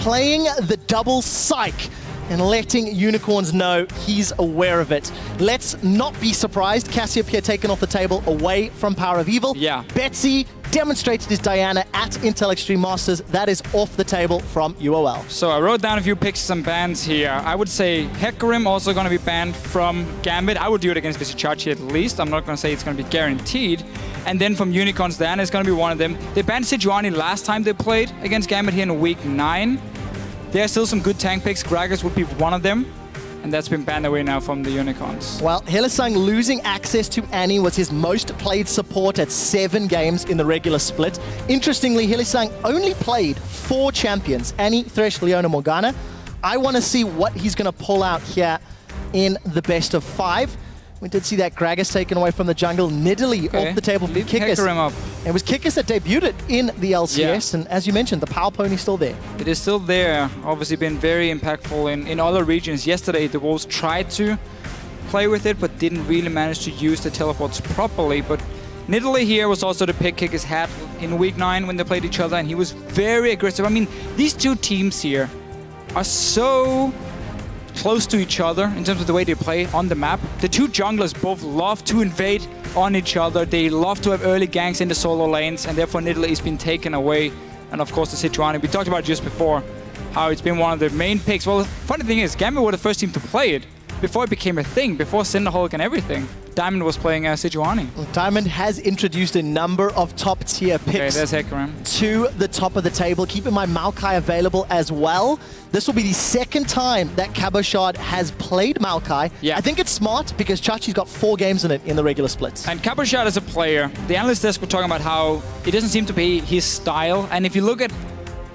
playing the double psych and letting Unicorns know he's aware of it. Let's not be surprised. Cassiopeia taken off the table away from PowerOfEvil. Yeah. Betsy demonstrated his Diana at Intel Extreme Masters. That is off the table from UOL. So I wrote down a few picks, some bans here. I would say Hecarim also going to be banned from Gambit. I would do it against Vizicsacsi at least. I'm not going to say it's going to be guaranteed. And then from Unicorns, Diana is going to be one of them. They banned Sejuani last time they played against Gambit here in week 9. There are still some good tank picks. Gragas would be one of them. And that's been banned away now from the Unicorns. Well, Hylissang losing access to Annie was his most played support at 7 games in the regular split. Interestingly, Hylissang only played 4 champions, Annie, Thresh, Leona, Morgana. I want to see what he's going to pull out here in the best of 5. We did see that Gragas taken away from the jungle, Nidalee off the table for Kikis. Hecarim up. It was Kikis that debuted in the LCS, and as you mentioned, the Power Pony's still there. It is still there. Obviously been very impactful in other regions. Yesterday, the Wolves tried to play with it, but didn't really manage to use the teleports properly. But Nidalee here was also the pick Kikis had in week 9 when they played each other, and he was very aggressive. I mean, these two teams here are so close to each other in terms of the way they play on the map. The two junglers both love to invade on each other. They love to have early ganks in the solo lanes, and therefore Nidalee has been taken away. And of course the Sejuani, we talked about just before, how it's been one of the main picks. Well, the funny thing is, Gambit were the first team to play it before it became a thing, before Cinderhulk and everything. Diamond was playing Sejuani. Diamond has introduced a number of top-tier picks to the top of the table. Keep in mind Maokai available as well. This will be the second time that Cabochard has played Maokai. Yeah. I think it's smart because Chachi's got 4 games in it in the regular splits. And Cabochard as a player, the analyst desk were talking about how it doesn't seem to be his style. And if you look at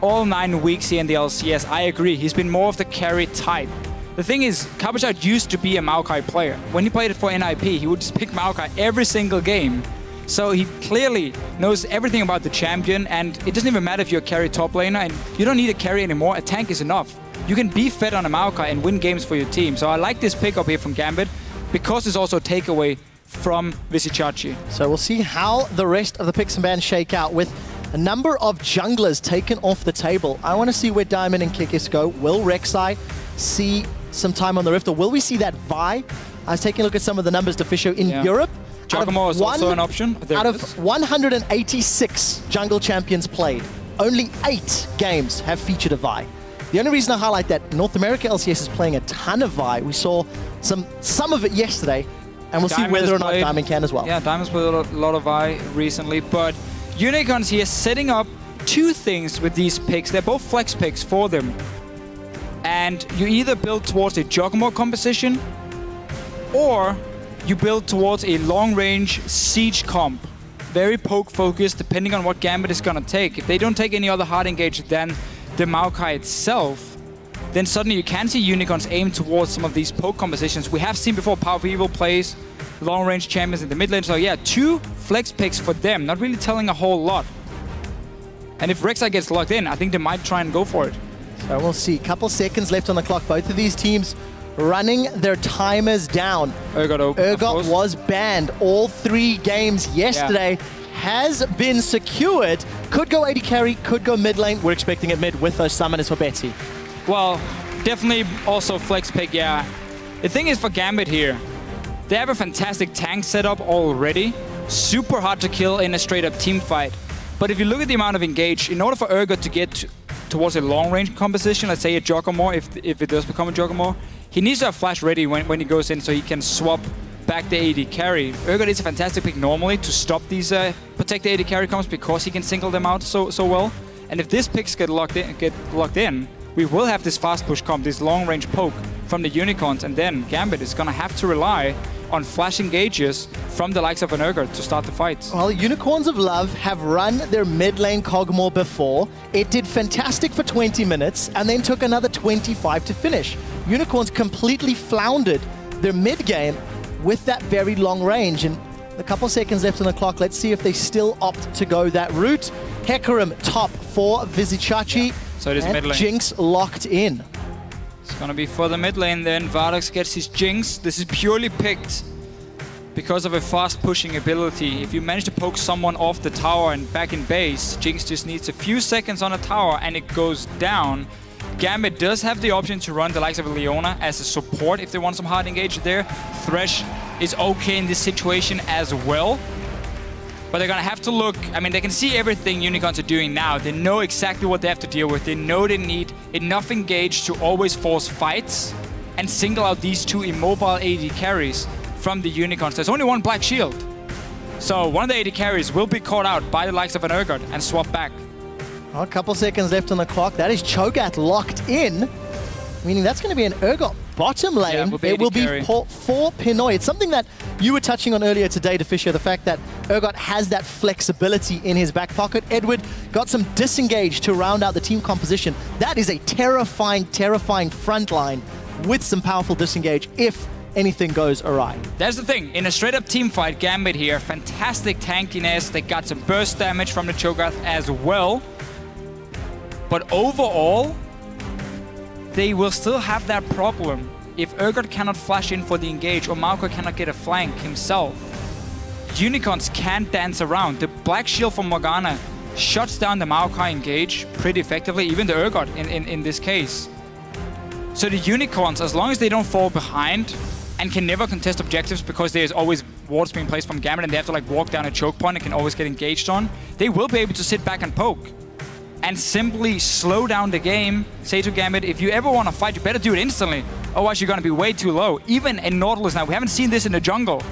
all 9 weeks here in the LCS, I agree. He's been more of the carry type. The thing is, Cabochard used to be a Maokai player. When he played it for NIP, he would just pick Maokai every single game. So he clearly knows everything about the champion, and it doesn't even matter if you're a carry top laner, and you don't need a carry anymore. A tank is enough. You can be fed on a Maokai and win games for your team. So I like this pick up here from Gambit, because it's also a takeaway from Vizicsacsi. So we'll see how the rest of the picks and bans shake out with a number of junglers taken off the table. I want to see where Diamond and Kikis go. Will Rek'Sai see some time on the Rift, or will we see that Vi? I was taking a look at some of the numbers, Deficio, in Europe. Kog'Maw is also an option. Out of 186 jungle champions played, only 8 games have featured a Vi. The only reason I highlight that, North America LCS is playing a ton of Vi. We saw some of it yesterday, and we'll see whether or not Diamond can as well. Yeah, Diamond's played a lot of Vi recently, but Unicorns here setting up 2 things with these picks. They're both flex picks for them. And you either build towards a Kog'Maw composition, or you build towards a long-range siege comp. Very poke-focused, depending on what Gambit is going to take. If they don't take any other hard engage than the Maokai itself, then suddenly you can see Unicorns aim towards some of these poke compositions. We have seen before PowerOfEvil plays long-range champions in the mid lane. So yeah, 2 flex picks for them, not really telling a whole lot. And if Rek'Sai gets locked in, I think they might try and go for it. So we'll see. Couple seconds left on the clock. Both of these teams running their timers down. Urgod was banned all 3 games yesterday. Has been secured. Could go AD carry, could go mid lane. We're expecting it mid with those summoners for Betsy. Well, definitely also flex pick, yeah. The thing is for Gambit here, they have a fantastic tank setup already. Super hard to kill in a straight up team fight. But if you look at the amount of engage, in order for Urgod to get towards a long-range composition, let's say a Kog'Maw, if it does become a Kog'Maw, he needs to have flash ready when he goes in so he can swap back the AD carry. Urgod is a fantastic pick normally to stop these protect the AD carry comps because he can single them out so well. And if these picks get locked in, we will have this fast push comp, this long-range poke from the Unicorns, and then Gambit is going to have to rely on flash engages from the likes of an Urgod to start the fights. Well, Unicorns of Love have run their mid lane Kog'Maw before. It did fantastic for 20 minutes and then took another 25 to finish. Unicorns completely floundered their mid game with that very long range. And a couple seconds left on the clock. Let's see if they still opt to go that route. Hecarim top for Vizicsacsi. So it is mid lane. Jinx locked in. It's gonna be for the mid lane then. Vardags gets his Jinx. This is purely picked because of a fast pushing ability. If you manage to poke someone off the tower and back in base, Jinx just needs a few seconds on a tower and it goes down. Gambit does have the option to run the likes of Leona as a support if they want some hard engage there. Thresh is okay in this situation as well. But they're going to have to look, I mean, they can see everything Unicorns are doing now. They know exactly what they have to deal with. They know they need enough engage to always force fights and single out these two immobile AD carries from the Unicorns. There's only one Black Shield. So one of the AD carries will be caught out by the likes of an Urgod and swap back. Well, a couple seconds left on the clock. That is Cho'Gath locked in, meaning that's going to be an Urgod bottom lane. Yeah, it will be for Pinoy. It's something that you were touching on earlier today, Deficio, the fact that Urgod has that flexibility in his back pocket. Edward got some disengage to round out the team composition. That is a terrifying, terrifying front line with some powerful disengage if anything goes awry. That's the thing. In a straight-up team fight, Gambit here, fantastic tankiness. They got some burst damage from the Cho'Gath as well. But overall, they will still have that problem. If Urgod cannot flash in for the engage or Maokai cannot get a flank himself, Unicorns can't dance around. The Black Shield from Morgana shuts down the Maokai engage pretty effectively, even the Urgod in this case. So the Unicorns, as long as they don't fall behind and can never contest objectives because there's always wards being placed from Gambit and they have to like walk down a choke point and can always get engaged on, they will be able to sit back and poke and simply slow down the game. Say to Gambit, if you ever want to fight, you better do it instantly. Otherwise, you're going to be way too low. Even in Nautilus now, we haven't seen this in the jungle.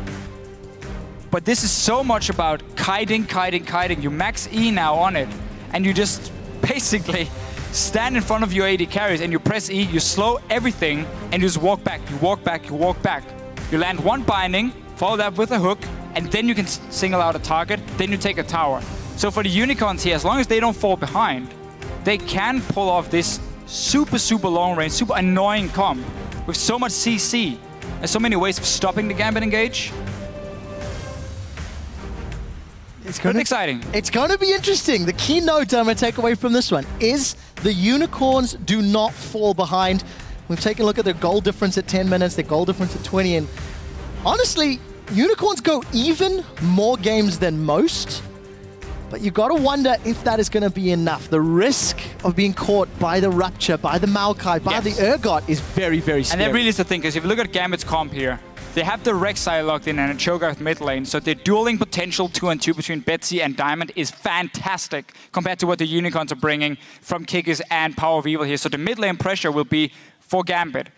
But this is so much about kiting, kiting, kiting. You max E now on it, and you just basically stand in front of your AD carries, and you press E, you slow everything, and you just walk back, you walk back, you walk back. You land one binding, follow that with a hook, and then you can single out a target, then you take a tower. So for the Unicorns here, as long as they don't fall behind, they can pull off this super, super long range, super annoying comp with so much CC and so many ways of stopping the Gambit engage. It's going to be exciting. It's going to be interesting. The key note I'm going to take away from this one is the Unicorns do not fall behind. We've taken a look at their goal difference at 10 minutes, their goal difference at 20, and honestly, Unicorns go even more games than most. But you got to wonder if that is going to be enough. The risk of being caught by the Rupture, by the Maokai, by the Urgod is very, very scary. And that really is the thing, because if you look at Gambit's comp here, they have the Rek'Sai locked in and a Cho'Gath mid lane, so their dueling potential 2-on-2 between Betsy and Diamond is fantastic compared to what the Unicorns are bringing from Kikis and PowerOfEvil here. So the mid lane pressure will be for Gambit.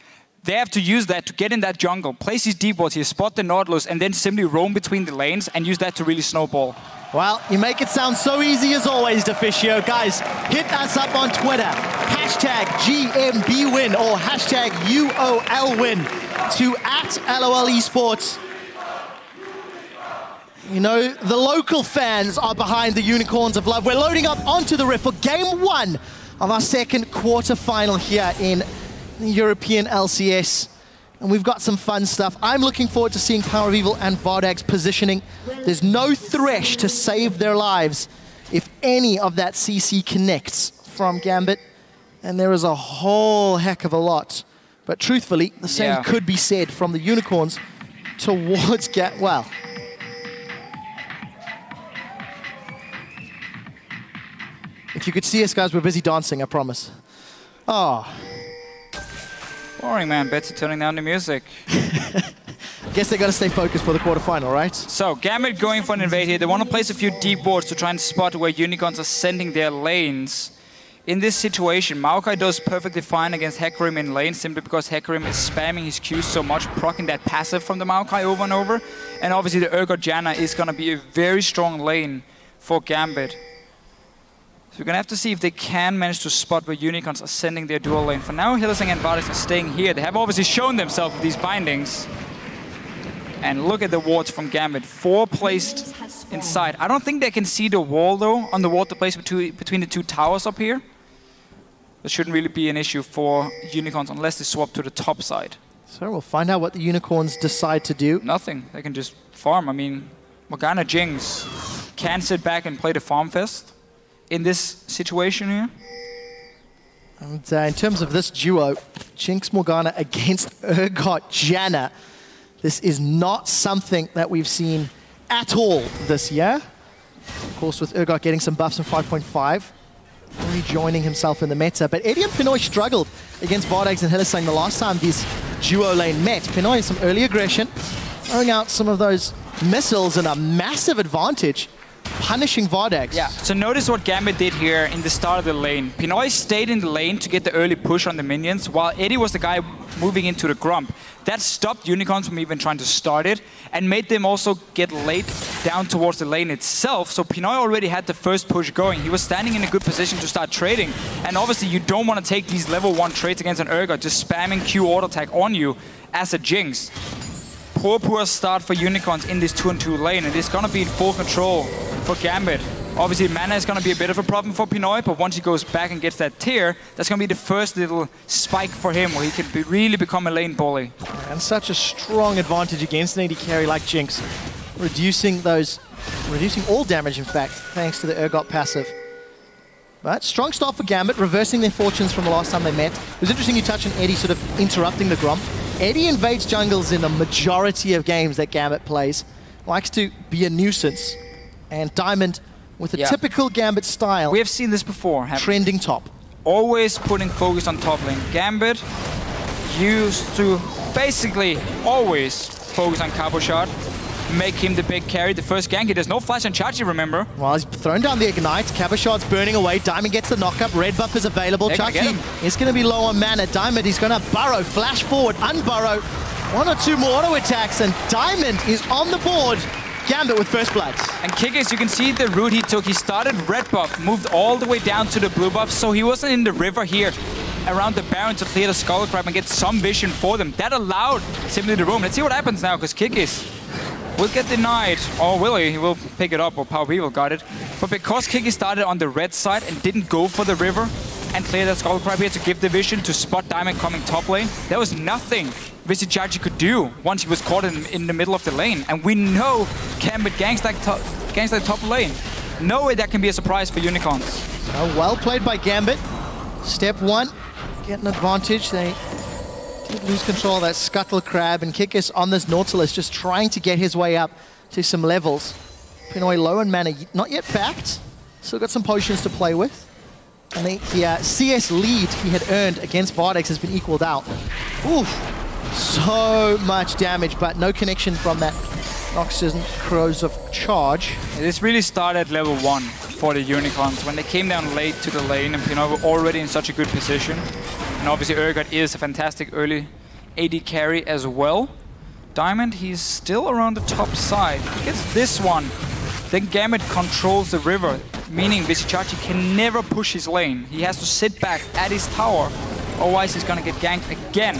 They have to use that to get in that jungle, place these deep wards here, spot the Nautilus, and then simply roam between the lanes and use that to really snowball. Well, you make it sound so easy as always, Deficio. Guys, hit us up on Twitter. Hashtag GMB win or hashtag UOL win to @LOL Esports. You know, the local fans are behind the Unicorns of Love. We're loading up onto the Rift for game 1 of our second quarterfinal here in the European LCS. And we've got some fun stuff. I'm looking forward to seeing PowerOfEvil and Vardags positioning. There's no Thresh to save their lives if any of that CC connects from Gambit. And there is a whole heck of a lot. But truthfully, the same could be said from the Unicorns towards well. If you could see us, guys, we're busy dancing, I promise. Oh. Boring, man. Betsy turning down the music. Guess they got to stay focused for the quarterfinal, right? So, Gambit going for an invade here. They want to place a few deep wards to try and spot where Unicorns are sending their lanes. In this situation, Maokai does perfectly fine against Hecarim in lane, simply because Hecarim is spamming his Qs so much, proccing that passive from the Maokai over and over. And obviously the Urgod Janna is going to be a very strong lane for Gambit. So we're going to have to see if they can manage to spot where Unicorns are sending their dual lane. For now, Hylissang and Vardags are staying here. They have obviously shown themselves with these bindings. And look at the wards from Gambit. 4 placed inside. I don't think they can see the wall, though, on the ward to place between the 2 towers up here. That shouldn't really be an issue for Unicorns unless they swap to the top side. So we'll find out what the Unicorns decide to do. Nothing. They can just farm. I mean, Morgana Jinx can sit back and play the farm fest in this situation here. And in terms of this duo, Jinx Morgana against Urgod Janna, this is not something that we've seen at all this year. Of course, with Urgod getting some buffs in 5.5. rejoining himself in the meta. But Eddie and Pinoy struggled against Vardags and Hylissang the last time this duo lane met. Pinoy some early aggression, throwing out some of those missiles and a massive advantage, punishing Vardags. Yeah, so notice what Gambit did here in the start of the lane. Pinoy stayed in the lane to get the early push on the minions, while Eddie was the guy moving into the Grump. That stopped Unicorns from even trying to start it, and made them also get late down towards the lane itself, so Pinoy already had the first push going. He was standing in a good position to start trading, and obviously you don't want to take these level 1 trades against an Urgod, just spamming Q auto attack on you as a Jinx. Poor start for Unicorns in this 2-on-2 lane, and it's gonna be in full control for Gambit. Obviously, mana is going to be a bit of a problem for Pinoy, but once he goes back and gets that tier, that's going to be the first little spike for him, where he can really become a lane bully. And such a strong advantage against an AD carry like Jinx, reducing all damage, in fact, thanks to the Urgod passive. But strong start for Gambit, reversing their fortunes from the last time they met. It was interesting you touched on Eddie sort of interrupting the Grump. Eddie invades jungles in the majority of games that Gambit plays, likes to be a nuisance, and Diamond, with a typical Gambit style. We have seen this before. Trending top. Always putting focus on top lane. Gambit used to basically always focus on Cabochard, make him the big carry. The first gank, there's no flash on Chachi, remember? Well, he's thrown down the Ignite. Cabochard's burning away. Diamond gets the knockup. Red buff is available. Chachi is going to be low on mana. Diamond, he's going to burrow, flash forward, unburrow. 1 or 2 more auto attacks, and Diamond is on the board. Gambit with first blood. And Kikis, you can see the route he took. He started red buff, moved all the way down to the blue buff, so he wasn't in the river here around the Baron to clear the Skull Crab and get some vision for them. That allowed simply the roam. Let's see what happens now, because Kikis will get denied. Or will he? He will pick it up, or PowerOfEvil got it. But because Kikis started on the red side and didn't go for the river and clear that Skull Crab here to give the vision to spot Diamond coming top lane, there was nothing Vizicsacsi could do once he was caught in the middle of the lane. And we know Gambit ganks that top lane. No way that can be a surprise for Unicorns. Well played by Gambit. Step 1, get an advantage. They did lose control of that Scuttle Crab, and Kikis on this Nautilus just trying to get his way up to some levels. Pinoy low on mana, not yet backed. Still got some potions to play with. And the CS lead he had earned against Vardags has been equaled out. Oof. So much damage, but no connection from that Noxus Crows of Charge. This really started at level 1 for the Unicorns, when they came down late to the lane and Pinoy were already in such a good position. And obviously Urgod is a fantastic early AD carry as well. Diamond, he's still around the top side. He gets this one. Then Gambit controls the river, meaning Vizicsacsi can never push his lane. He has to sit back at his tower, otherwise he's gonna get ganked again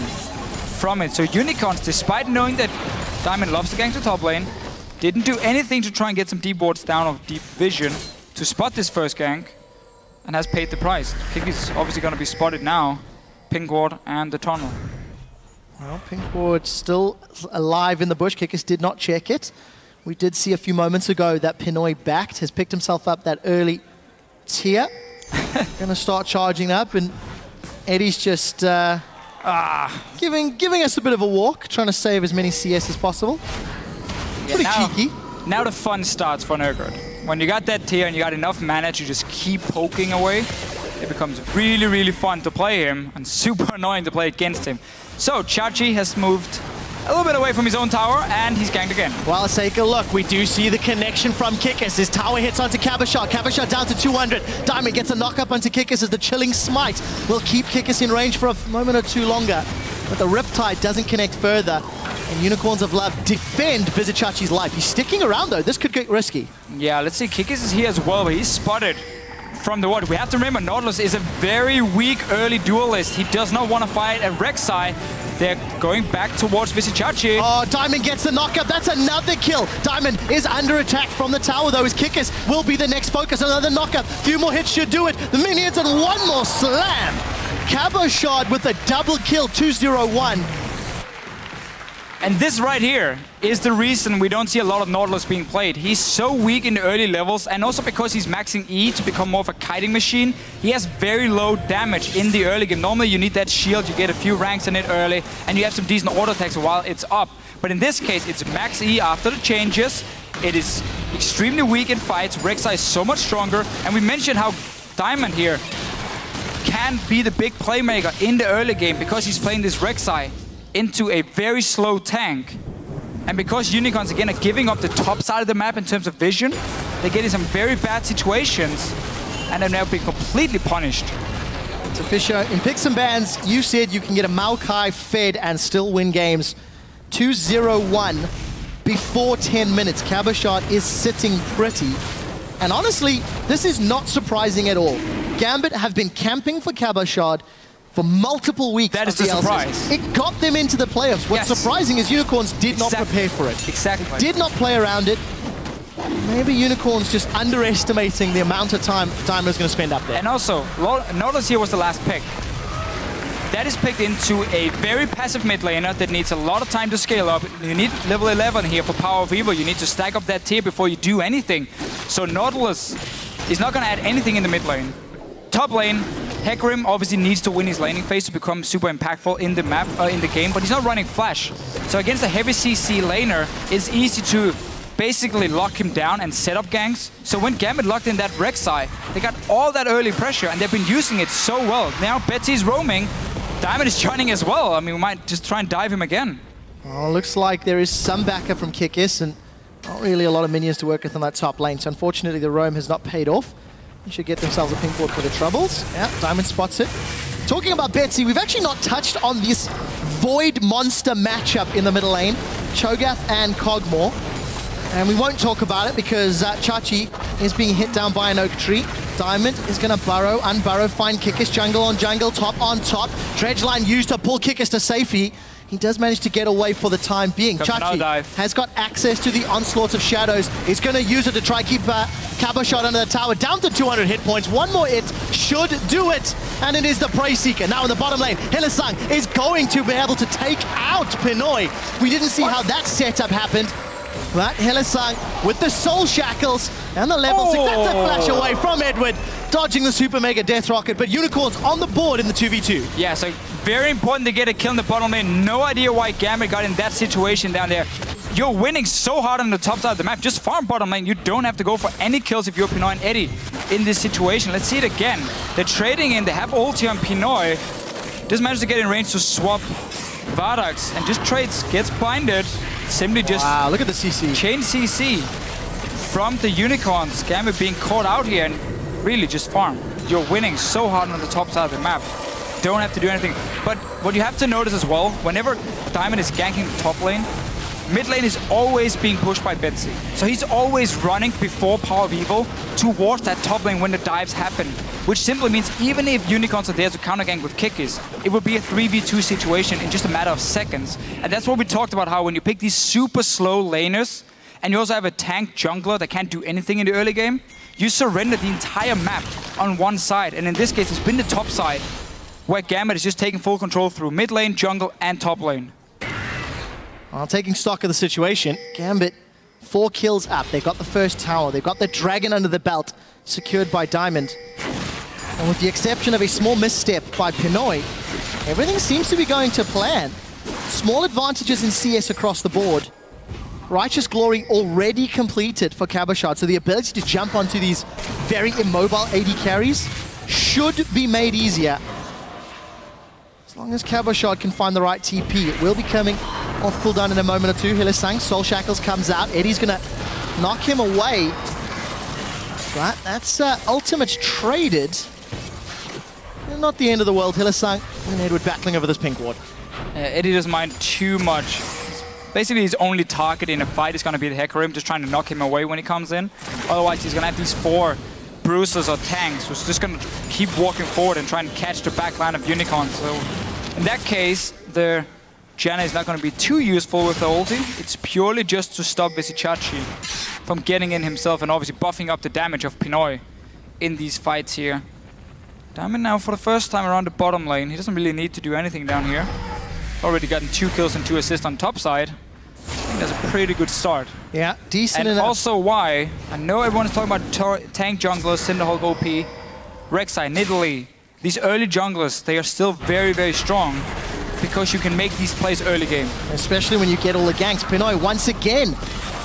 from it. So Unicorns, despite knowing that Diamond loves to gank to top lane, didn't do anything to try and get some deep wards down or deep vision to spot this first gank, and has paid the price. Kikis is obviously going to be spotted now. Pink ward and the tunnel. Well, Pink ward still alive in the bush. Kikis did not check it. We did see a few moments ago that Pinoy backed, has picked himself up that early tier. Gonna start charging up, and Eddie's just giving us a bit of a walk, trying to save as many CS as possible. Yeah, pretty cheeky. Now the fun starts for Urgod. When you got that tier and you got enough mana to just keep poking away, it becomes really, really fun to play him and super annoying to play against him. So Chachi has moved a little bit away from his own tower, and he's ganked again. Well, let's take a look. We do see the connection from Kikis. His tower hits onto Cabochard. Cabochard down to 200. Diamond gets a knock-up onto Kikis as the Chilling Smite will keep Kikis in range for a moment or two longer. But the Riptide doesn't connect further. And Unicorns of Love defend Vizicacsi's life. He's sticking around, though. This could get risky. Yeah, let's see. Kikis is here as well, but he's spotted from the water. We have to remember, Nautilus is a very weak early duelist. He does not want to fight a Rek'Sai. They're going back towards Vizicsacsi. Oh, Diamond gets the knockup. That's another kill. Diamond is under attack from the tower, though. His Kikis will be the next focus. Another knockup. Few more hits should do it. The minions and one more slam. Cabochard with a double kill, 2-0-1. And this right here is the reason we don't see a lot of Nautilus being played. He's so weak in the early levels, and also because he's maxing E to become more of a kiting machine, he has very low damage in the early game. Normally you need that shield, you get a few ranks in it early, and you have some decent auto attacks while it's up. But in this case, it's max E after the changes. It is extremely weak in fights. Rek'Sai is so much stronger, and we mentioned how Diamond here can be the big playmaker in the early game because he's playing this Rek'Sai into a very slow tank. And because Unicorns, again, are giving up the top side of the map in terms of vision, they get in some very bad situations, and they're now being completely punished. Deficio, in picks and bans, you said you can get a Maokai fed and still win games. 2-0-1 before 10 minutes. Cabochard is sitting pretty. And honestly, this is not surprising at all. Gambit have been camping for Cabochard for multiple weeks. That is the surprise. It got them into the playoffs. What's surprising is Unicorns did not prepare for it. Exactly. Did not play around it. Maybe Unicorns just underestimating the amount of time Diamond is going to spend up there. And also, Nautilus here was the last pick. That is picked into a very passive mid laner that needs a lot of time to scale up. You need level 11 here for PowerOfEvil. You need to stack up that tier before you do anything. So Nautilus is not going to add anything in the mid lane. Top lane, Hecarim obviously needs to win his laning phase to become super impactful in the map, in the game, but he's not running Flash. So against a heavy CC laner, it's easy to basically lock him down and set up ganks. So when Gambit locked in that Rek'Sai, they got all that early pressure and they've been using it so well. Now Betsy's roaming, Diamond is joining as well. I mean, we might just try and dive him again. Oh, looks like there is some backup from Kikis and not really a lot of minions to work with on that top lane. So unfortunately the roam has not paid off. They should get themselves a pink board for the troubles. Yeah, Diamond spots it. Talking about Betsy, we've actually not touched on this Void Monster matchup in the middle lane. Cho'Gath and Kog'Maw. And we won't talk about it because Chachi is being hit down by an oak tree. Diamond is going to burrow, unburrow, find Kikis, jungle on jungle, top on top. Dredgeline used to pull Kikis to safety. He does manage to get away for the time being. Chachi has got access to the onslaught of shadows. He's going to use it to try keep Cabochard under the tower. Down to 200 hit points. One more hit should do it. And it is the Prey Seeker. Now in the bottom lane, Hylissang is going to be able to take out Pinoy. We didn't see how that setup happened. But Hylissang with the Soul Shackles and the level 6. That's a flash away from Edward, dodging the Super Mega Death Rocket. But Unicorns on the board in the 2v2. Yeah, so very important to get a kill in the bottom lane. No idea why Gambit got in that situation down there. You're winning so hard on the top side of the map. Just farm bottom lane. You don't have to go for any kills if you're Pinoy and Eddie in this situation. Let's see it again. They're trading in. They have ulti on Pinoy. Just managed to get in range to swap Vardags and just trades, gets blinded. Simply just look at the CC. Chain CC from the Unicorns. Gambit being caught out here and really just farm. You're winning so hard on the top side of the map. Don't have to do anything. But what you have to notice as well, whenever Diamond is ganking the top lane, mid lane is always being pushed by Betsy. So he's always running before PowerOfEvil towards that top lane when the dives happen. Which simply means even if Unicorns are there to counter gank with Kikis, it will be a 3v2 situation in just a matter of seconds. And that's what we talked about, how when you pick these super slow laners, and you also have a tank jungler that can't do anything in the early game, you surrender the entire map on one side. And in this case, it's been the top side, where Gambit is just taking full control through mid lane, jungle, and top lane. Well, taking stock of the situation, Gambit 4 kills up. They've got the first tower. They've got the dragon under the belt, secured by Diamond. And with the exception of a small misstep by Pinoy, everything seems to be going to plan. Small advantages in CS across the board. Righteous Glory already completed for Cabochard, so the ability to jump onto these very immobile AD carries should be made easier. As long as Cabochard can find the right TP, it will be coming off cooldown in a moment or two. Hylissang, Soul Shackles comes out. Eddie's gonna knock him away. But that's ultimates traded. Not the end of the world. Hylissang and Edward battling over this pink ward. Eddie doesn't mind too much. Basically, his only target in a fight is going to be the Hecarim, just trying to knock him away when he comes in. Otherwise, he's going to have these 4 bruisers or tanks who's just going to keep walking forward and try and catch the back line of Unicorn. So in that case, the Janna is not going to be too useful with the ulti. It's purely just to stop Vizicsacsi from getting in himself and obviously buffing up the damage of Pinoy in these fights here. Diamond now for the first time around the bottom lane. He doesn't really need to do anything down here. Already gotten 2 kills and 2 assists on top side. I think that's a pretty good start. Yeah, decent and enough. Also why, I know everyone is talking about tank junglers, Cinderhulk OP, Rek'Sai, Nidalee. These early junglers, they are still very, very strong because you can make these plays early game. Especially when you get all the ganks. Pinoy once again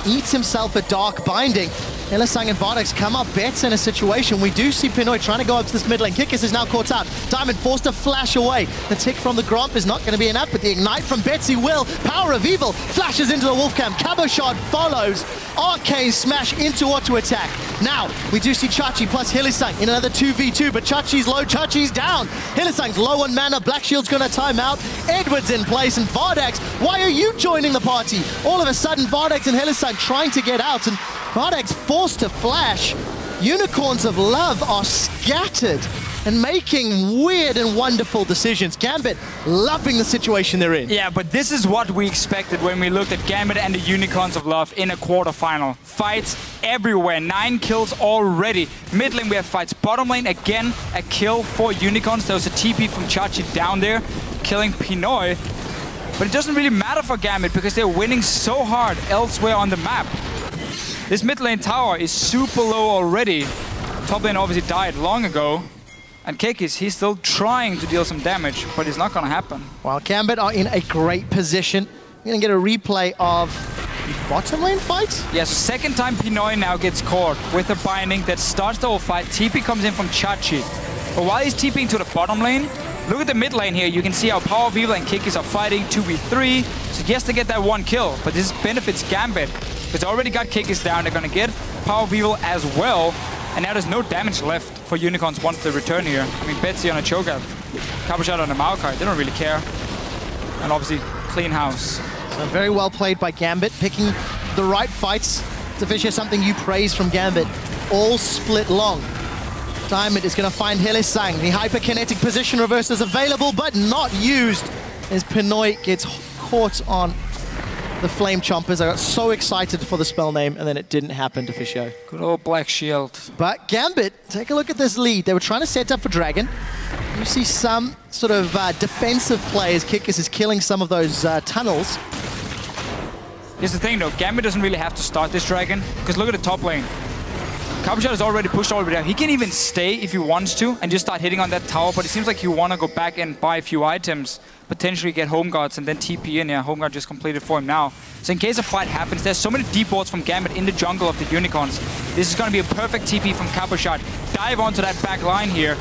eats himself a dark binding. Hylissang and Vardags come up bets in a situation. We do see Pinoy trying to go up to this mid lane. Kikis is now caught out. Diamond forced to flash away. The tick from the Gromp is not going to be enough, but the ignite from Betsy will. PowerOfEvil flashes into the Wolfcam. Cabochard follows. Arcane smash into auto attack. Now, we do see Chachi plus Hylissang in another 2v2, but Chachi's low, Chachi's down. Hylissang's low on mana. Black Shield's going to time out. Edward's in place, and Vardags, why are you joining the party? All of a sudden, Vardags and Hylissang trying to get out, and Vardags forced to flash. Unicorns of Love are scattered and making weird and wonderful decisions. Gambit loving the situation they're in. Yeah, but this is what we expected when we looked at Gambit and the Unicorns of Love in a quarterfinal. Fights everywhere, 9 kills already. Mid lane we have fights. Bottom lane, again, a kill for Unicorns. There was a TP from Chachi down there, killing Pinoy. But it doesn't really matter for Gambit because they're winning so hard elsewhere on the map. This mid lane tower is super low already. Top lane obviously died long ago. And Kikis, he's still trying to deal some damage, but it's not going to happen. Well, Gambit are in a great position. We're going to get a replay of the bottom lane fight. Yes, second time Pinoy now gets caught with a binding that starts the whole fight. TP comes in from Chachi. But while he's TPing to the bottom lane, look at the mid lane here. You can see how PowerOfEvil and Kikis are fighting 2v3. So he has to get that one kill, but this benefits Gambit. Because they already got Kikis down, they're going to get PowerOfEvil as well. And now there's no damage left for Unicorns once they return here. I mean, Betsy on a Cho'Gath, Cabochard on a Maokai, they don't really care. And obviously, clean house. So very well played by Gambit, picking the right fights. Deficio, something you praise from Gambit. All split long. Diamond is going to find Hylissang. The hyperkinetic position reverse is available, but not used as Pinoy gets caught on the Flame Chompers. I got so excited for the spell name, and then it didn't happen, Deficio. Good old Black Shield. But Gambit, take a look at this lead. They were trying to set up for Dragon. You see some sort of defensive players. Kikis is killing some of those tunnels. Here's the thing, though. Gambit doesn't really have to start this Dragon, because look at the top lane. Cabochard is already pushed all the way down. He can even stay if he wants to and just start hitting on that tower, but it seems like he want to go back and buy a few items, potentially get Home Guards and then TP in. Yeah, Home Guard just completed for him now. So in case a fight happens, there's so many deep wards from Gambit in the jungle of the Unicorns. This is going to be a perfect TP from Cabochard. Dive onto that back line here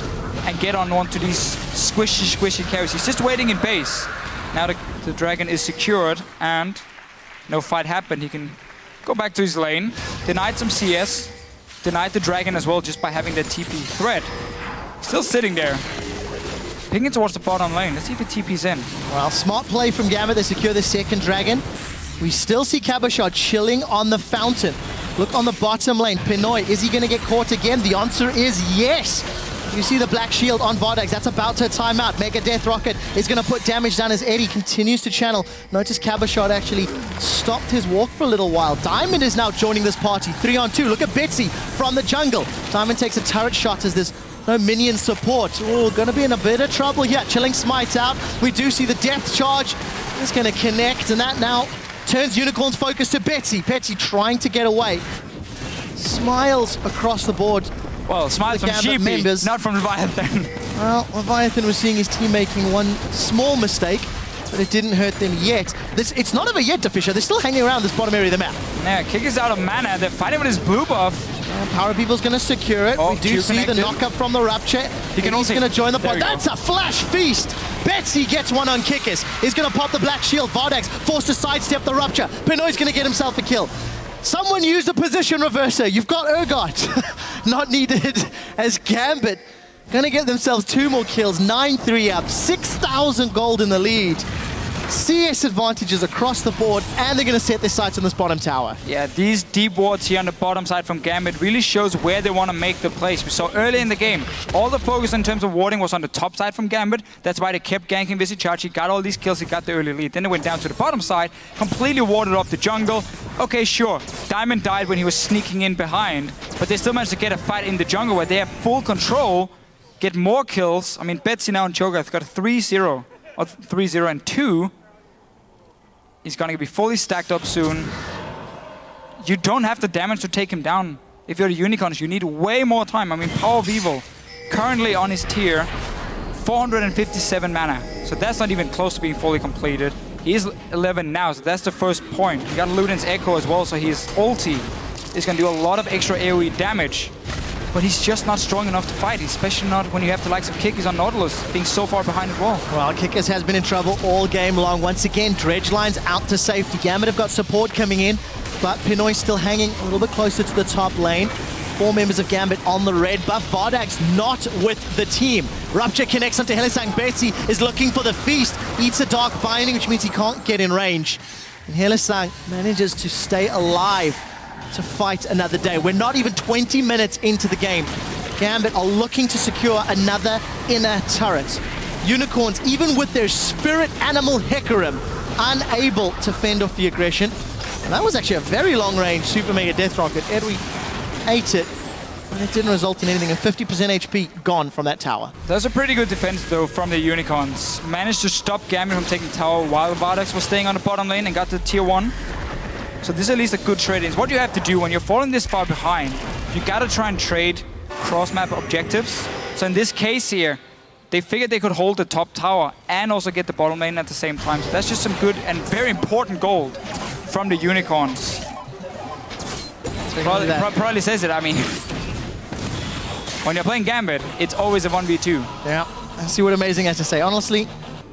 and get on onto these squishy carries. He's just waiting in base. Now the Dragon is secured and no fight happened. He can go back to his lane, denied some CS, denied the Dragon as well just by having that TP threat. Still sitting there. Pinging towards the bottom lane. Let's see if the TP's in. Well, smart play from Gambit. They secure the second Dragon. We still see Cabochard chilling on the fountain. Look on the bottom lane. Pinoy, is he going to get caught again? The answer is yes. You see the Black Shield on Vardags. That's about to time out. Mega Death Rocket is going to put damage down as Eddie continues to channel. Notice Cabochard actually stopped his walk for a little while. Diamond is now joining this party. 3-on-2. Look at Betsy from the jungle. Diamond takes a turret shot as there's no minion support. Oh, going to be in a bit of trouble here. Chilling Smite out. We do see the Death Charge. It's going to connect, and that now turns Unicorn's focus to Betsy. Betsy trying to get away. Smiles across the board. Well, smiles from Sheepy, not from Leviathan. Well, Leviathan was seeing his team making one small mistake, but it didn't hurt them yet. It's not over yet, Deficio. They're still hanging around this bottom area of the map. Yeah, Kikis out of mana. They're fighting with his blue buff. PowerOfEvil's going to secure it. Oh, we do see the knock-up from the Rupture. He's going to join the party. That's a flash feast! Betsy gets one on Kikis. He's going to pop the Black Shield. Vardags forced to sidestep the Rupture. Pinoy's going to get himself a kill. Someone used a position reverser. You've got Urgod. Not needed as Gambit. Gonna get themselves 2 more kills. 9-3 up. 6,000 gold in the lead. CS advantages across the board, and they're going to set their sights on this bottom tower. Yeah, these deep wards here on the bottom side from Gambit really shows where they want to make the plays. We saw early in the game, all the focus in terms of warding was on the top side from Gambit. That's why they kept ganking Vizicsacsi, got all these kills, he got the early lead. Then they went down to the bottom side, completely warded off the jungle. Okay, sure, Diamond died when he was sneaking in behind, but they still managed to get a fight in the jungle where they have full control, get more kills. I mean, Betsy now and Cho'Gath got a 3-0, or 3-0 and 2. He's going to be fully stacked up soon. You don't have the damage to take him down. If you're the Unicorns, you need way more time. I mean, PowerOfEvil, currently on his tier, 457 mana. So that's not even close to being fully completed. He is 11 now, so that's the first point. You got Luden's Echo as well, so he's ulti. is going to do a lot of extra AoE damage. But he's just not strong enough to fight, especially not when you have the likes of Kikis on Nautilus being so far behind as well. Well, Kikis has been in trouble all game long. Once again, Dredge Line's out to safety. Gambit have got support coming in, but Pinoy still hanging a little bit closer to the top lane. 4 members of Gambit on the red buff. Vardags not with the team. Rupture connects onto Hylissang. Betsy is looking for the feast. Eats a dark binding, which means he can't get in range. And Hylissang manages to stay alive to fight another day. We're not even 20 minutes into the game. Gambit are looking to secure another inner turret. Unicorns, even with their spirit animal Hecarim, unable to fend off the aggression. And that was actually a very long-range Super Mega Death Rocket. Edwy ate it, and it didn't result in anything. And 50% HP gone from that tower. That's a pretty good defense, though, from the Unicorns. Managed to stop Gambit from taking tower while Vardags was staying on the bottom lane and got the tier 1. So this is at least a good trade-in. What you have to do when you're falling this far behind, you gotta try and trade cross-map objectives. So in this case here, they figured they could hold the top tower and also get the bottom lane at the same time. So that's just some good and very important gold from the Unicorns. Probably says it, I mean. When you're playing Gambit, it's always a 1v2. Yeah, I see what Amazing has to say. Honestly,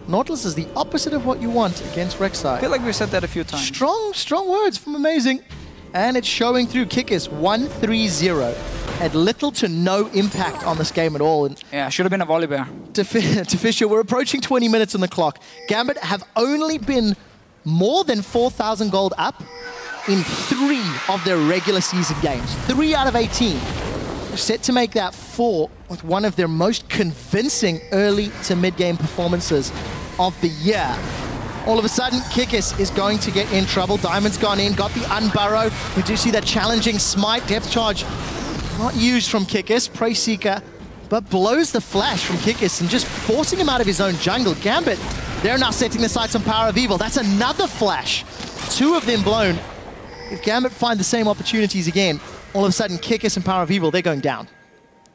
Nautilus is the opposite of what you want against Rek'Sai. I feel like we've said that a few times. Strong words from Amazing. And it's showing through. Kikis 1-3-0. Had little to no impact on this game at all. And yeah, should have been a volley bear. Deficio, we're approaching 20 minutes on the clock. Gambit have only been more than 4,000 gold up in 3 of their regular season games. 3 out of 18. They're set to make that 4 with one of their most convincing early to mid-game performances of the year. All of a sudden, Kikis is going to get in trouble. Diamond's gone in, got the unburrow. We do see that challenging smite. Depth charge not used from Kikis. Prey Seeker, but blows the flash from Kikis and just forcing him out of his own jungle. Gambit, they're now setting the sights on PowerOfEvil. That's another flash. 2 of them blown. If Gambit find the same opportunities again, all of a sudden Kikis and PowerOfEvil, they're going down.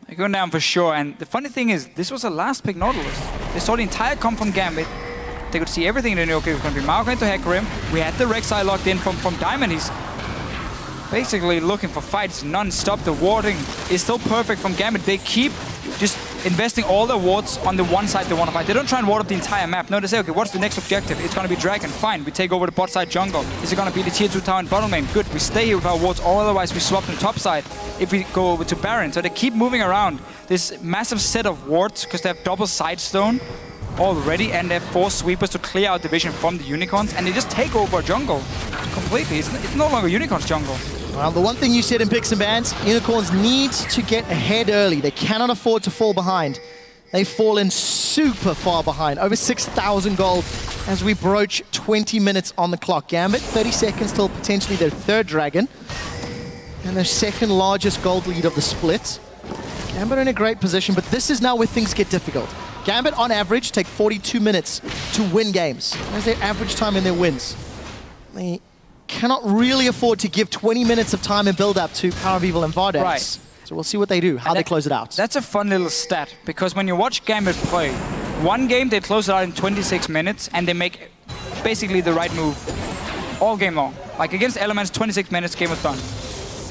They're going down for sure. And the funny thing is, this was a last pick Nautilus. They saw the entire comp from Gambit. They could see everything. They knew, okay, it's going to be Maokai to Hecarim. We had the Rek'Sai locked in from Diamond. He's basically looking for fights non-stop. The warding is still perfect from Gambit. They keep just investing all their wards on the one side they want to fight. They don't try and ward up the entire map. No, they say, okay, what's the next objective? It's going to be Dragon. Fine, we take over the bot side jungle. Is it going to be the tier 2 tower and bottom lane? Good, we stay here with our wards, or otherwise we swap to the top side if we go over to Baron. So they keep moving around this massive set of wards because they have double sidestone already, and they have 4 sweepers to clear out the vision from the Unicorns, and they just take over a jungle completely. It's no longer Unicorns jungle. Well, the one thing you said in Picks and Bans, Unicorns need to get ahead early. They cannot afford to fall behind. They've fallen super far behind, over 6,000 gold as we broach 20 minutes on the clock. Gambit, 30 seconds till potentially their 3rd dragon, and their 2nd largest gold lead of the split. Gambit are in a great position, but this is now where things get difficult. Gambit, on average, take 42 minutes to win games. That's their average time in their wins. They cannot really afford to give 20 minutes of time and build-up to PowerOfEvil and Vardags. Right. So we'll see what they do, how they close it out. That's a fun little stat, because when you watch Gambit play, one game they close it out in 26 minutes, and they make basically the right move all game long. Like against Elements, 26 minutes, game was done.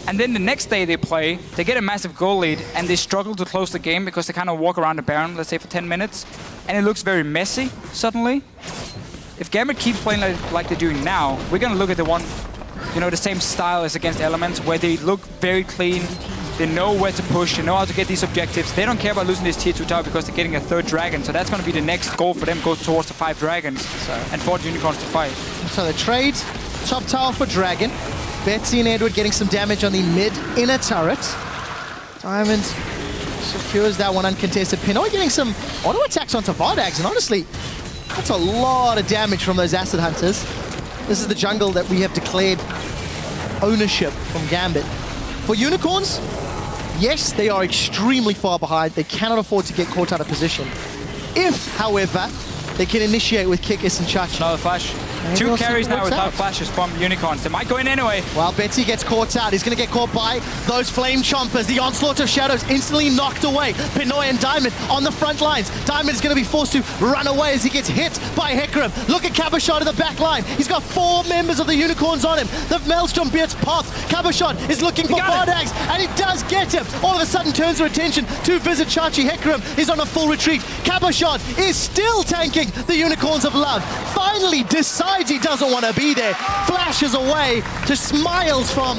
And then the next day they play, they get a massive goal lead, and they struggle to close the game because they kind of walk around the Baron, let's say for 10 minutes, and it looks very messy suddenly. If Gambit keeps playing like they're doing now, we're going to look at the one, you know, the same style as against Elements, where they look very clean, they know where to push, they know how to get these objectives. They don't care about losing this tier 2 tower because they're getting a 3rd dragon, so that's going to be the next goal for them, go towards the 5 dragons and 4 unicorns to fight. So the trade, top tower for dragon. Betsy and Edward getting some damage on the mid-inner turret. Diamond secures that one uncontested. Pinoy getting some auto attacks onto Vardags, and honestly, that's a lot of damage from those Acid Hunters. This is the jungle that we have declared ownership from Gambit. For Unicorns, yes, they are extremely far behind. They cannot afford to get caught out of position. If, however, they can initiate with Kikis and Chachi. Another flash. 2 carries now without flashes from Unicorns. They might go in anyway. Well, Betsy gets caught out. He's going to get caught by those Flame Chompers. The Onslaught of Shadows instantly knocked away. Pinoy and Diamond on the front lines. Diamond is going to be forced to run away as he gets hit by Hecarim. Look at Cabochard in the back line. He's got 4 members of the Unicorns on him. The Maelstrom Beard's path. Cabochard is looking for Vardags, and he does get him. All of a sudden turns her attention to Vizicsacsi. Hecarim is on a full retreat. Cabochard is still tanking the Unicorns of Love. Finally decides he doesn't want to be there. Flashes away to smiles from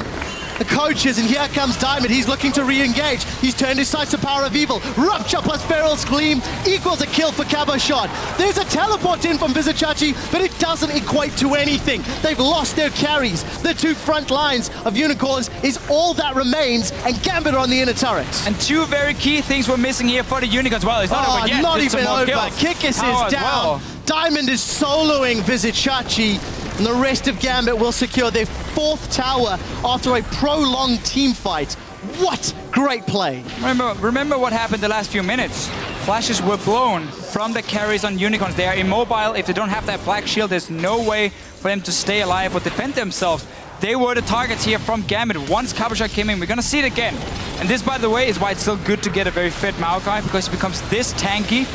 the coaches, and here comes Diamond. He's looking to re-engage. He's turned his sights to PowerOfEvil. Rupture plus Feral's Gleam equals a kill for Cabochard. There's a teleport in from Vizicsacsi, but it doesn't equate to anything. They've lost their carries. The 2 front lines of Unicorns is all that remains, and Gambit on the inner turrets. And 2 very key things we're missing here for the Unicorns. Well, it's not over yet. Not even over. Kills. Kikis is down. Well. Diamond is soloing Vizicsacsi, and the rest of Gambit will secure their 4th tower after a prolonged team fight. What great play. Remember what happened the last few minutes. Flashes were blown from the carries on Unicorns. They are immobile. If they don't have that black shield, there's no way for them to stay alive or defend themselves. They were the targets here from Gambit. Once Cabochard came in, we're going to see it again. And this, by the way, is why it's still good to get a very fit Maokai, because he becomes this tanky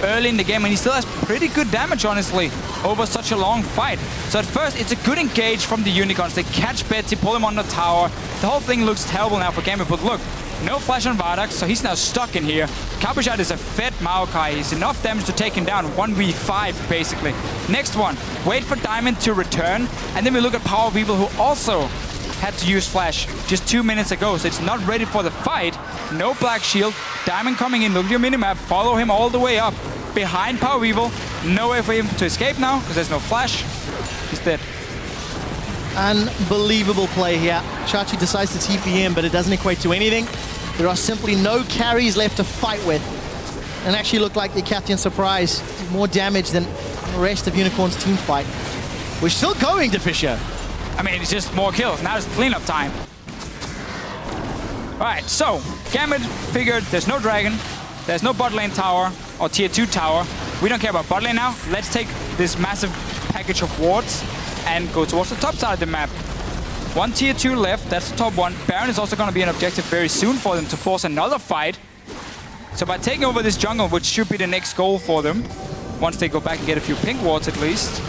early in the game, and he still has pretty good damage, honestly, over such a long fight. So at first, it's a good engage from the Unicorns. They catch Betsy, pull him on the tower. The whole thing looks terrible now for Gambit, but look, no flash on Vardags, so he's now stuck in here. Cabochard is a fed Maokai. He's enough damage to take him down 1v5, basically. Next one, wait for Diamond to return, and then we look at PowerOfEvil, who also had to use flash just 2 minutes ago, so it's not ready for the fight. No black shield. Diamond coming in. Look at your minimap. Follow him all the way up behind PowerOfEvil. No way for him to escape now because there's no flash. He's dead. Unbelievable play here. Chachi decides to TP in, but it doesn't equate to anything. There are simply no carries left to fight with. And actually look like the Cathian Surprise did more damage than the rest of Unicorn's team fight. We're still going, Deficio. I mean, it's just more kills. Now it's cleanup time. Alright, so Gambit figured there's no dragon, there's no bot lane tower or tier 2 tower. We don't care about bot lane now. Let's take this massive package of wards and go towards the top side of the map. 1 tier 2 left, that's the top one. Baron is also going to be an objective very soon for them to force another fight. So by taking over this jungle, which should be the next goal for them, once they go back and get a few pink wards at least,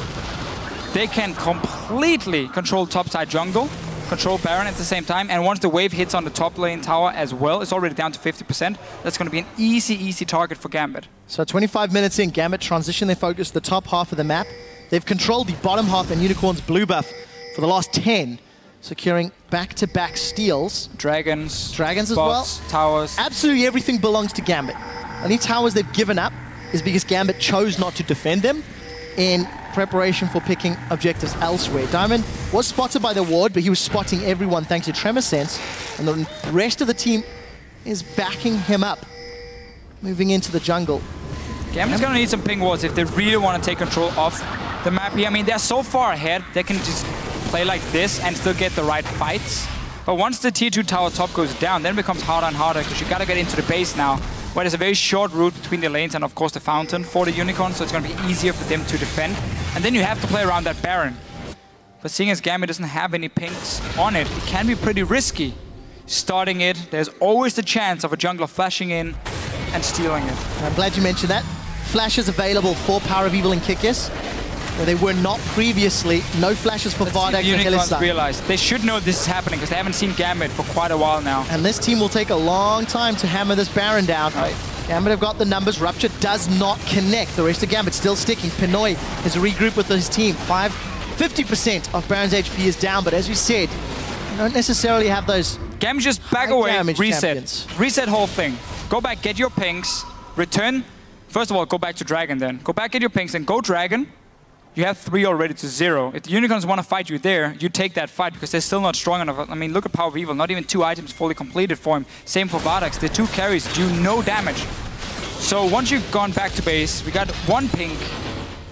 they can completely control topside jungle, control Baron at the same time, and once the wave hits on the top lane tower as well, it's already down to 50%, that's going to be an easy target for Gambit. So 25 minutes in, Gambit transition their focus to the top half of the map. They've controlled the bottom half and Unicorn's blue buff for the last 10, securing back-to-back steals. Dragons as bots, well. Towers. Absolutely everything belongs to Gambit. Only towers they've given up is because Gambit chose not to defend them in preparation for picking objectives elsewhere. Diamond was spotted by the ward, but he was spotting everyone thanks to Tremor Sense, and the rest of the team is backing him up, moving into the jungle. Gambit's gonna need some ping wards if they really want to take control of the map here. I mean, they're so far ahead, they can just play like this and still get the right fights. But once the tier 2 tower top goes down, then it becomes harder and harder because you gotta get into the base now, where there's a very short route between the lanes and of course the fountain for the Unicorn, so it's gonna be easier for them to defend. And then you have to play around that Baron. But seeing as Gambit doesn't have any pinks on it, it can be pretty risky. Starting it, there's always the chance of a jungler flashing in and stealing it. I'm glad you mentioned that. Flashes available for PowerOfEvil and Kikis, where they were not previously. No flashes for Vardags and Hylissang. Realize they should know this is happening because they haven't seen Gambit for quite a while now. And this team will take a long time to hammer this Baron down. Right. Gambit have got the numbers. Rupture does not connect. The rest of Gambit still sticking. Pinoy has regrouped with his team. 50% of Baron's HP is down, but as we said, you don't necessarily have those Gambit just back away, reset. Champions. Reset whole thing. Go back, get your pinks, return. First of all, go back to Dragon then. Go back, get your pinks, and go Dragon. You have 3 already to 0. If the Unicorns want to fight you there, you take that fight because they're still not strong enough. I mean, look at PowerOfEvil. Not even 2 items fully completed for him. Same for Vardags. The 2 carries do no damage. So once you've gone back to base, we got 1 pink.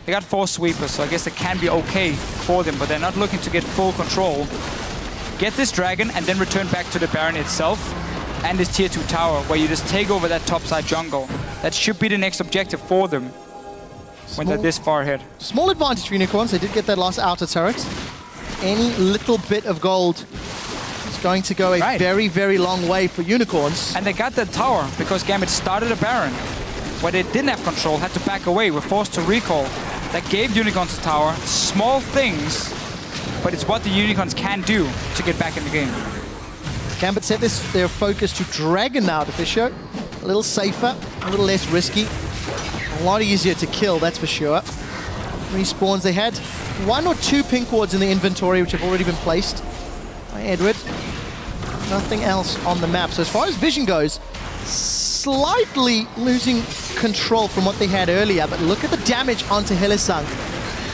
They got 4 sweepers, so I guess it can be okay for them, but they're not looking to get full control. Get this Dragon and then return back to the Baron itself and this tier 2 tower where you just take over that topside jungle. That should be the next objective for them. when they're this far ahead. Small advantage for Unicorns. They did get that last outer turret. Any little bit of gold is going to go a very, very long way for Unicorns. And they got that tower because Gambit started a Baron where they didn't have control, had to back away, were forced to recall. That gave Unicorns a tower. Small things, but it's what the Unicorns can do to get back in the game. Gambit set their focus to Dragon now, Deficio. A little safer, a little less risky. A lot easier to kill, that's for sure. Respawns, they had 1 or 2 pink wards in the inventory, which have already been placed by Edward. Nothing else on the map. So as far as vision goes, slightly losing control from what they had earlier, but look at the damage onto Hylissang.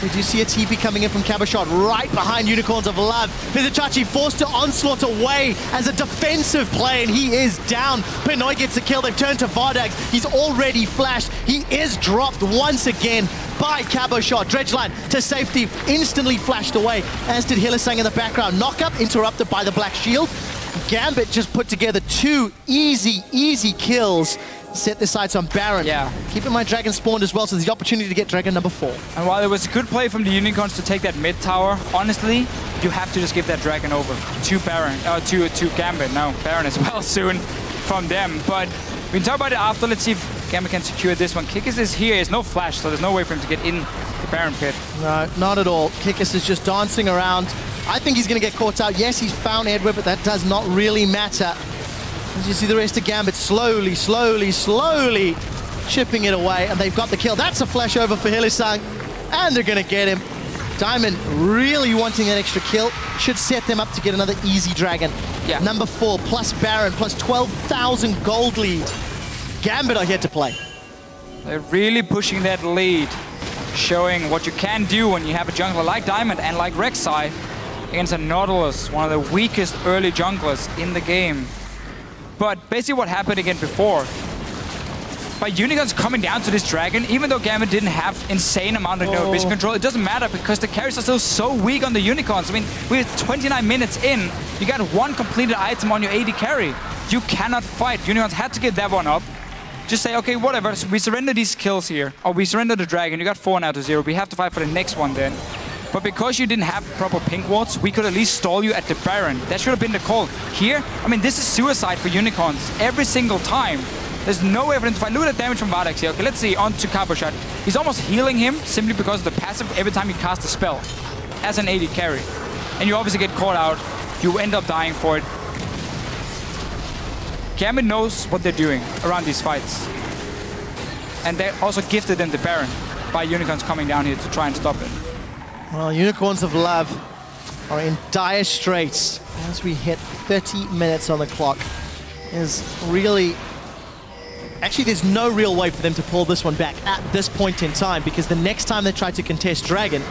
We do see a TP coming in from Cabochard right behind Unicorns of Love. Vizicsacsi forced to onslaught away as a defensive play, and he is down. Pinoy gets a kill. They've turned to Vardags. He's already flashed. He is dropped once again by Cabochard. Dredgeline to safety, instantly flashed away, as did Hylissang in the background. Knockup interrupted by the Black Shield. Gambit just put together 2 easy kills. Set their sights on Baron. Yeah. Keep in mind Dragon spawned as well, so there's the opportunity to get Dragon number 4. And while it was a good play from the Unicorns to take that mid tower, honestly, you have to just give that Dragon over to Baron, to Gambit. No, Baron as well soon from them. But we can talk about it after. Let's see if Gambit can secure this one. Kikis is here. There's no flash, so there's no way for him to get in the Baron pit. No, not at all. Kikis is just dancing around. I think he's going to get caught out. Yes, he's found Edward, but that does not really matter. As you see the rest of Gambit slowly chipping it away, and they've got the kill. That's a flash over for Hylissang, and they're going to get him. Diamond really wanting that extra kill. Should set them up to get another easy Dragon. Yeah. Number 4 plus Baron plus 12,000 gold lead. Gambit are here to play. They're really pushing that lead, showing what you can do when you have a jungler like Diamond and like Rek'Sai against a Nautilus, one of the weakest early junglers in the game. But basically what happened again before, by Unicorns coming down to this Dragon, even though Gambit didn't have insane amount of vision control, it doesn't matter because the carries are still so weak on the Unicorns. I mean, we're 29 minutes in, you got 1 completed item on your AD carry. You cannot fight. Unicorns had to give that one up. Just say, okay, whatever, so we surrender these kills here, or we surrender the Dragon. You got 4 now to 0. We have to fight for the next one then. But because you didn't have proper pink wards, we could at least stall you at the Baron. That should have been the call. Here, I mean, this is suicide for Unicorns every single time. There's no evidence. If I look at the damage from Vardags here, okay, let's see, on to Cabochard. He's almost healing him simply because of the passive every time you cast a spell as an AD carry. And you obviously get caught out. You end up dying for it. Gambit knows what they're doing around these fights. And they also gifted them the Baron by Unicorns coming down here to try and stop it. Well, Unicorns of Love are in dire straits as we hit 30 minutes on the clock. There's really... Actually, there's no real way for them to pull this one back at this point in time, because the next time they try to contest Dragon,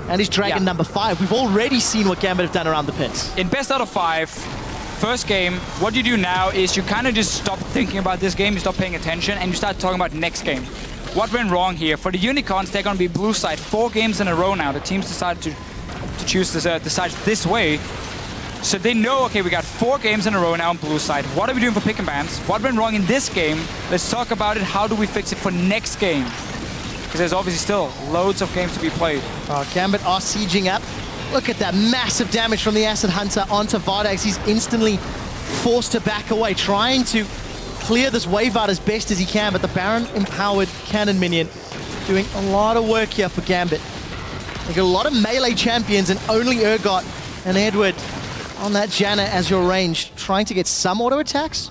and it's Dragon number 5, we've already seen what Gambit have done around the pits. In best out of 5, first game, what you do now is you kind of just stop thinking about this game, you stop paying attention, and you start talking about next game. What went wrong here? For the Unicorns, they're going to be blue side 4 games in a row now. The teams decided to choose the sides this way. So they know, okay, we got 4 games in a row now on blue side. What are we doing for pick and bans? What went wrong in this game? Let's talk about it. How do we fix it for next game? Because there's obviously still loads of games to be played. Gambit are sieging up. Look at that massive damage from the Acid Hunter onto Vardags. He's instantly forced to back away, trying to clear this wave out as best as he can, but the Baron-empowered cannon minion doing a lot of work here for Gambit. They got a lot of melee champions, and only Urgod and Edward on that Janna as your range, trying to get some auto attacks.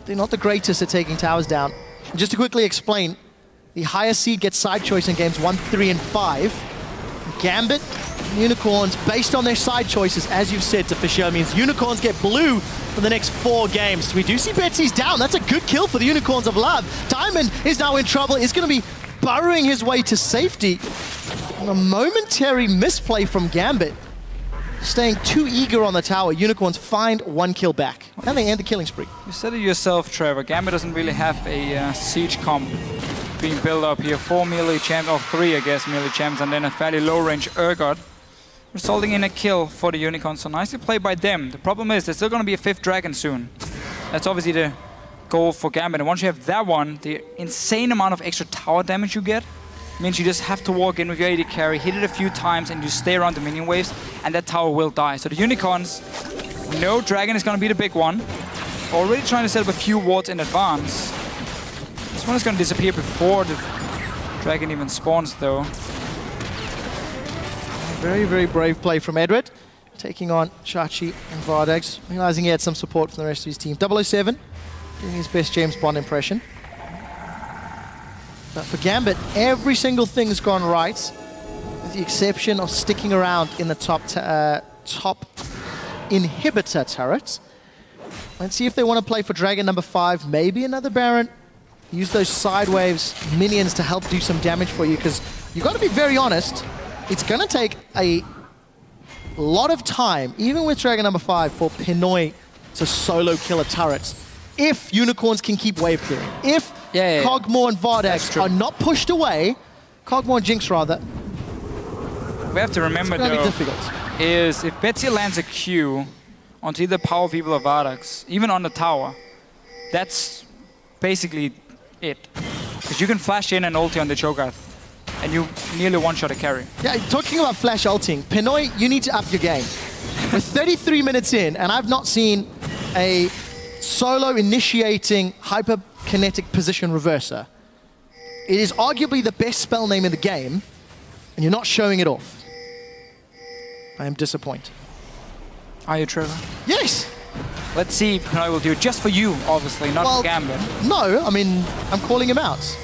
They're not the greatest at taking towers down. And just to quickly explain, the higher seed gets side choice in games 1, 3, and 5. Gambit, Unicorns, based on their side choices, as you've said, Deficio, means Unicorns get blue for the next 4 games. We do see Betsy's down. That's a good kill for the Unicorns of Love. Diamond is now in trouble. He's going to be burrowing his way to safety. And a momentary misplay from Gambit. Staying too eager on the tower, Unicorns find 1 kill back. And they end the killing spree. You said it yourself, Trevor. Gambit doesn't really have a siege comp being built up here. 4 melee champs, or 3, I guess, melee champs, and then a fairly low-range Urgod, resulting in a kill for the Unicorns. So nicely played by them. The problem is there's still going to be a 5th dragon soon. That's obviously the goal for Gambit. And once you have that one, the insane amount of extra tower damage you get means you just have to walk in with your AD carry, hit it a few times, and you stay around the minion waves, and that tower will die. So the Unicorns, no Dragon is going to be the big one. Already trying to set up a few wards in advance. This one is going to disappear before the Dragon even spawns, though. Very, very brave play from Edward, taking on Chachi and Vardags, realizing he had some support from the rest of his team. 007 doing his best James Bond impression. But for Gambit, every single thing's gone right, with the exception of sticking around in the top inhibitor turret. Let's see if they want to play for Dragon number 5, maybe another Baron. Use those side waves minions to help do some damage for you, because you've got to be very honest, it's going to take a lot of time, even with Dragon number 5, for Pinoy to solo kill a turret. If Unicorns can keep wave clearing. If Kog'Maw and Vardags are not pushed away, Kog'Maw and Jinx rather, we have to remember though, be difficult. Is if Betsy lands a Q onto either PowerOfEvil or Vardags, even on the tower, that's basically it. Because you can flash in and ulti on the Cho'Gath, and you nearly one-shot a carry. Yeah, talking about flash ulting, Pinoy, you need to up your game. We're 33 minutes in, and I've not seen a solo initiating hyperkinetic position reverser. It is arguably the best spell name in the game, and you're not showing it off. I am disappointed. Are you, Trevor? Yes! Let's see if Pinoy will do it just for you, obviously, not for Gambit. No, I mean, I'm calling him out.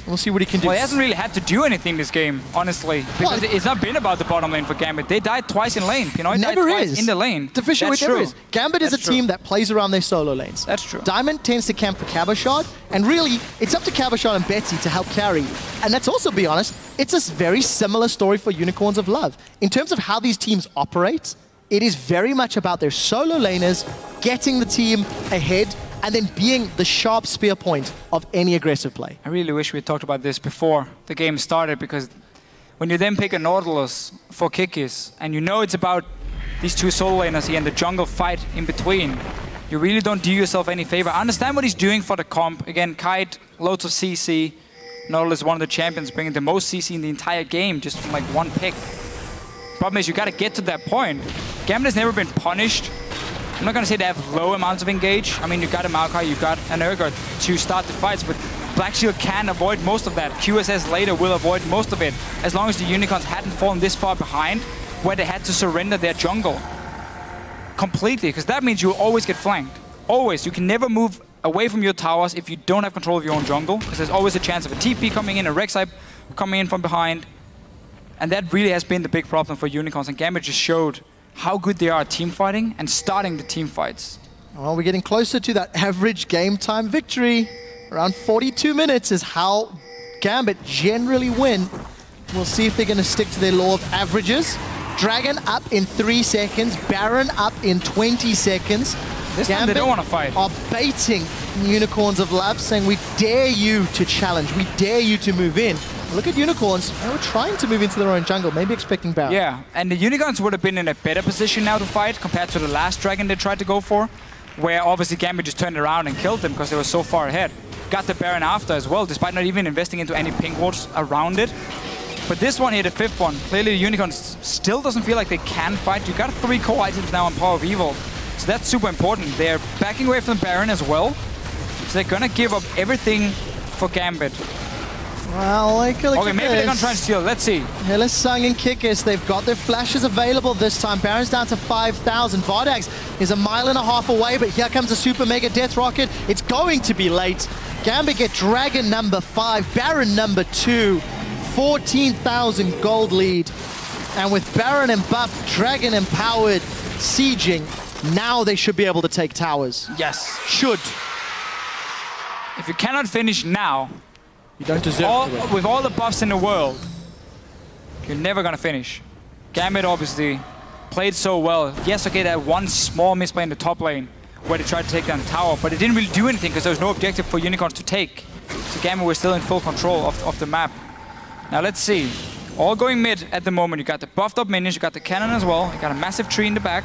We'll see what he can do. Well, he hasn't really had to do anything this game, honestly. Because it's not been about the bottom lane for Gambit. They died twice in lane. Pinoy died twice in the lane. Deficio, it never is. Gambit is a team that plays around their solo lanes. That's true. Diamond tends to camp for Cabochard, and really, it's up to Cabochard and Betsy to help carry. And let's also be honest, it's a very similar story for Unicorns of Love. In terms of how these teams operate, it is very much about their solo laners getting the team ahead and then being the sharp spear point of any aggressive play. I really wish we had talked about this before the game started, because when you then pick a Nautilus for Kikis, and you know it's about these two solo laners here and the jungle fight in between, you really don't do yourself any favor. I understand what he's doing for the comp. Again, Kite, loads of CC. Nautilus is one of the champions, bringing the most CC in the entire game, just from like one pick. Problem is, you gotta get to that point. Gambit has never been punished. I'm not gonna say they have low amounts of engage. I mean, you got a Maokai, you got an Urgod to start the fights, but Black Shield can avoid most of that. QSS later will avoid most of it, as long as the Unicorns hadn't fallen this far behind, where they had to surrender their jungle completely, because that means you will always get flanked. Always. You can never move away from your towers if you don't have control of your own jungle, because there's always a chance of a TP coming in, a Rek'Sai coming in from behind. And that really has been the big problem for Unicorns, and Gambit just showed how good they are at team fighting and starting the team fights. Well, we're getting closer to that average game time victory. Around 42 minutes is how Gambit generally win. We'll see if they're going to stick to their law of averages. Dragon up in 3 seconds, Baron up in 20 seconds. This time they don't want to fight. Are baiting Unicorns of Love, saying we dare you to challenge, we dare you to move in. Look at Unicorns, they were trying to move into their own jungle, maybe expecting Baron. Yeah, and the Unicorns would have been in a better position now to fight compared to the last Dragon they tried to go for, where obviously Gambit just turned around and killed them because they were so far ahead. Got the Baron after as well, despite not even investing into any pink wards around it. But this one here, the 5th one, clearly the Unicorns still doesn't feel like they can fight. You got 3 core items now on PowerOfEvil, so that's super important. They're backing away from the Baron as well, so they're gonna give up everything for Gambit. Well, okay, maybe they're gonna try and steal. Let's see. Hylissang and Kikis, they've got their flashes available this time. Baron's down to 5,000. Vardags is 1.5 miles away, but here comes a super mega death rocket. It's going to be late. Gambit get Dragon number 5, Baron number 2, 14,000 gold lead. And with Baron and buff, Dragon empowered, sieging, now they should be able to take towers. Yes. Should. If you cannot finish now, you don't deserve it. With all the buffs in the world, you're never gonna finish. Gambit obviously played so well. Yes, okay, that one small misplay in the top lane where they tried to take down the tower, but it didn't really do anything because there was no objective for Unicorns to take. So Gambit was still in full control of the map. Now let's see. All going mid at the moment. You got the buffed up minions, you got the cannon as well. You got a massive tree in the back.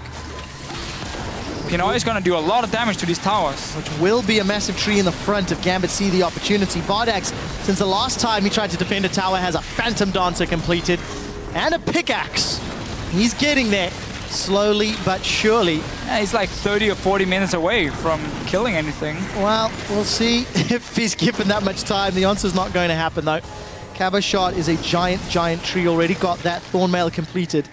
Pinoy is going to do a lot of damage to these towers. Which will be a massive tree in the front if Gambit see the opportunity. Vardags, since the last time he tried to defend a tower, has a Phantom Dancer completed and a pickaxe. He's getting there slowly but surely. Yeah, he's like 30 or 40 minutes away from killing anything. Well, we'll see if he's given that much time. The answer's not going to happen though. Cabochard is a giant tree, already got that Thornmail completed.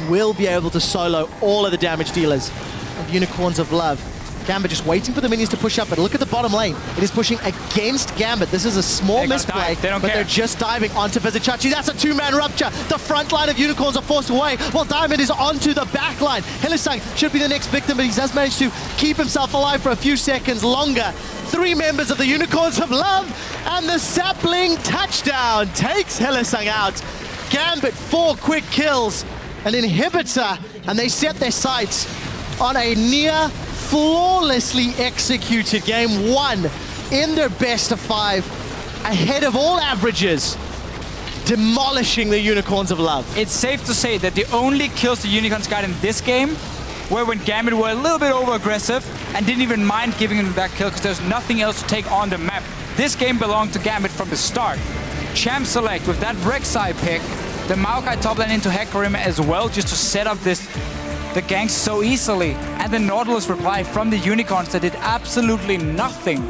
Will be able to solo all of the damage dealers of Unicorns of Love. Gambit just waiting for the minions to push up, but look at the bottom lane. It is pushing against Gambit. This is a small misplay, but they're just diving onto Vizicsacsi. That's a two-man rupture. The front line of Unicorns are forced away, while Diamond is onto the back line. Hylissang should be the next victim, but he has managed to keep himself alive for a few seconds longer. 3 members of the Unicorns of Love, and the Sapling touchdown takes Hylissang out. Gambit 4 quick kills, an inhibitor, and they set their sights on a near flawlessly executed game 1 in their best of 5, ahead of all averages, demolishing the Unicorns of Love. It's safe to say that the only kills the Unicorns got in this game were when Gambit were a little bit over-aggressive and didn't even mind giving him that kill because there's nothing else to take on the map. This game belonged to Gambit from the start. Champ select with that Rek'Sai pick, the Maokai top lane into Hecarim as well, just to set up the ganks so easily. And the Nautilus reply from the Unicorns that did absolutely nothing.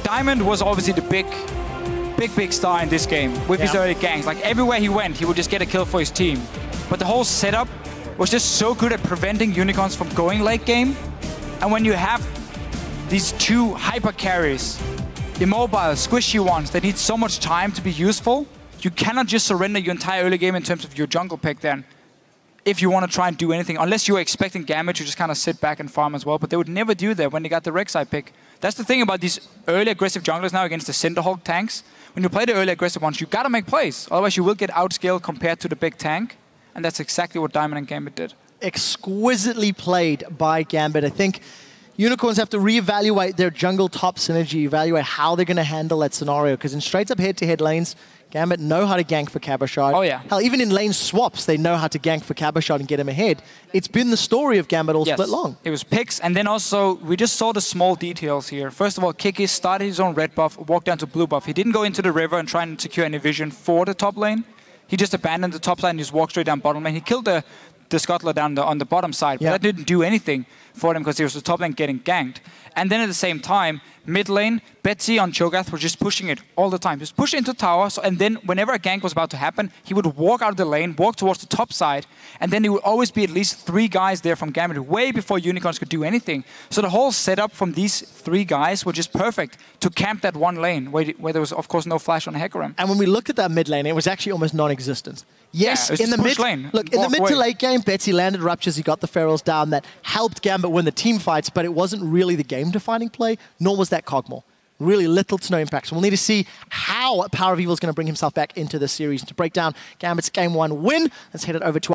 Diamond was obviously the big star in this game with his early ganks. Like everywhere he went, he would just get a kill for his team. But the whole setup was just so good at preventing Unicorns from going late game. And when you have these 2 hyper carries, immobile, squishy ones that need so much time to be useful, you cannot just surrender your entire early game in terms of your jungle pick then, if you want to try and do anything, unless you're expecting Gambit to just kind of sit back and farm as well, but they would never do that when they got the Rek'Sai pick. That's the thing about these early aggressive junglers now against the Cinderhawk tanks. When you play the early aggressive ones, you gotta make plays, otherwise you will get outscaled compared to the big tank, and that's exactly what Diamond and Gambit did. Exquisitely played by Gambit. I think Unicorns have to reevaluate their jungle top synergy, evaluate how they're going to handle that scenario, because in straight-up head-to-head lanes, Gambit know how to gank for Cabochard. Oh, yeah. Hell, even in lane swaps, they know how to gank for Cabochard and get him ahead. It's been the story of Gambit all split long. It was picks, and then also, we just saw the small details here. First of all, Kikis started his own red buff, walked down to blue buff. He didn't go into the river and try and secure any vision for the top lane. He just abandoned the top lane and just walked straight down bottom lane. He killed the scuttler down on the bottom side, but that didn't do anything for them because he was the top lane getting ganked. And then at the same time, mid lane, Betsy on Cho'Gath was just pushing it all the time. Just push it into tower, and then whenever a gank was about to happen, he would walk out of the lane, walk towards the top side, and then there would always be at least 3 guys there from Gambit, way before Unicorns could do anything. So the whole setup from these 3 guys were just perfect to camp that one lane, where there was, of course, no flash on Hecarim. And when we looked at that mid lane, it was actually almost non-existent. Yes, in the mid lane. Look, in the mid to late game, Betsy landed ruptures. He got the ferals down that helped Gambit win the team fights, but it wasn't really the game-defining play, nor was that Kog'Maw. Really little to no impact. So we'll need to see how PowerOfEvil is going to bring himself back into the series. To break down Gambit's Game 1 win, let's head it over to